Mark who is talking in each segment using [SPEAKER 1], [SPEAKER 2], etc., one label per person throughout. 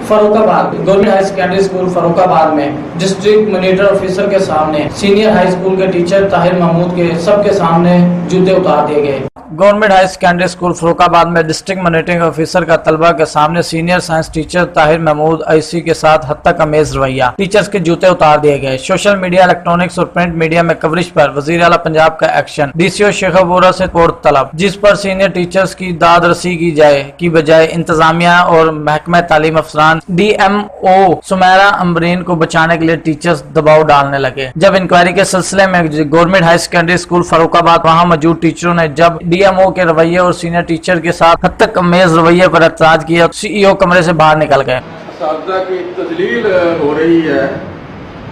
[SPEAKER 1] Farrukhabad government high secondary school Farrukhabad में district monitor officer के सामने सीनियर हाई स्कूल के टीचर ताहिर महमूद के सबके सामने जूते उतार दिए गए। Government high secondary school Farrukhabad में डिस्ट्रिक्ट मॉनिटरिंग ऑफिसर का तलबा के सामने senior science teacher Tahir Mahmood IC के साथ हद तक अमेज रवैया, टीचर्स के जूते उतार दिए गए। सोशल मीडिया, इलेक्ट्रॉनिक्स और प्रिंट मीडिया में कवरेज पर वजीर आला पंजाब का एक्शन, डीसीओ शेखपुरा से रिपोर्ट तलब, जिस पर सीनियर टीचर्स की दाद रसी की जाए की बजाय इंतजामिया और महकमा तालीम अफसरान DMO सुमेरा अम्बरीन को बचाने के लिए टीचर्स दबाव डालने लगे। जब इंक्वायरी के सिलसिले में government high secondary school Farrukhabad वहां मौजूद टीचरों ने जब DMO के रवैये और सीनियर टीचर के साथ हद तक अमेज रवैये पर एतराज किया, CEO कमरे से बाहर निकल गए।
[SPEAKER 2] असातिज़ा की तजलील हो रही है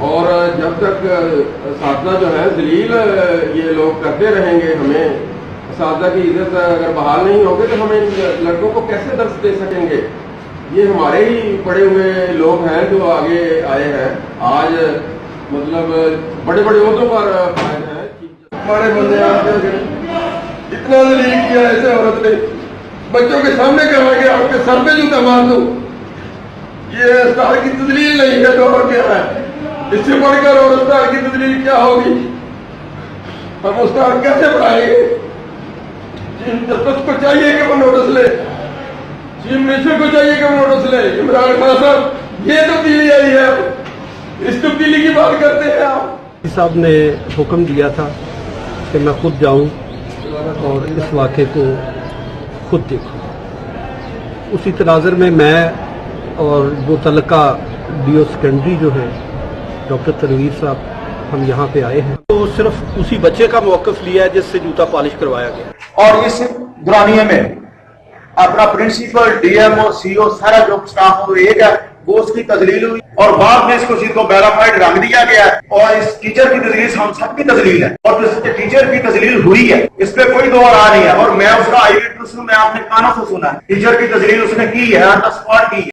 [SPEAKER 2] और जब तक असातिज़ा जो है जलील ये लोग करते रहेंगे, हमें असातिज़ा की इज्जत अगर बहाल नहीं होगी तो हमें लड़कों को कैसे दर्स दे सकेंगे। ये हमारे ही पढ़े हुए लोग हैं जो आगे आए हैं, आज मतलब बड़े बड़े ओहदों पर आए हैं। हमारे बंदे आते इतना जलील किया ऐसे औरत ने, बच्चों के सामने कहा कि आपके सर पे जूता मार दो। ये उस्ताद की तजलील नहीं है तो और क्या है, इससे बढ़कर और उस्ताद की तजलील क्या होगी। हम उस्ताद कैसे पढ़ाएंगे। जब तक को चाहिए कि वो नोटिस ले, चीफ मिनिस्टर को चाहिए कि वो नोटिस ले। इमरान खान साहब ये तब्दीली आई है, इस तब्दीली की बात करते हैं आप।
[SPEAKER 3] साहब ने हुक्म दिया था कि मैं खुद जाऊं और इस वाक़े को खुद देखूं। उसी तनाज़र में मैं और वो तलका DO सेकेंडरी जो है डॉक्टर तनवीर साहब, हम यहाँ पे आए हैं। तो सिर्फ उसी बच्चे का मौक़िफ़ लिया है जिससे जूता पॉलिश करवाया गया।
[SPEAKER 4] और इस दुरानिये में अपना प्रिंसिपल, DMO, CO सारा जो स्टाफ एक है वो उसकी तजलील हुई और बाद में इसको चीज को बैराफाइड रंग दिया गया है। और इस टीचर की तजलील हम सबकी तजलील है और जिस टीचर की तजलील हुई है इस पे कोई दो राह नहीं है। और मैं उसका आई विटनेस हूं, मैं आपने कानों से सुना है, टीचर की तजलील उसने की है, ऑन द स्पॉट की है।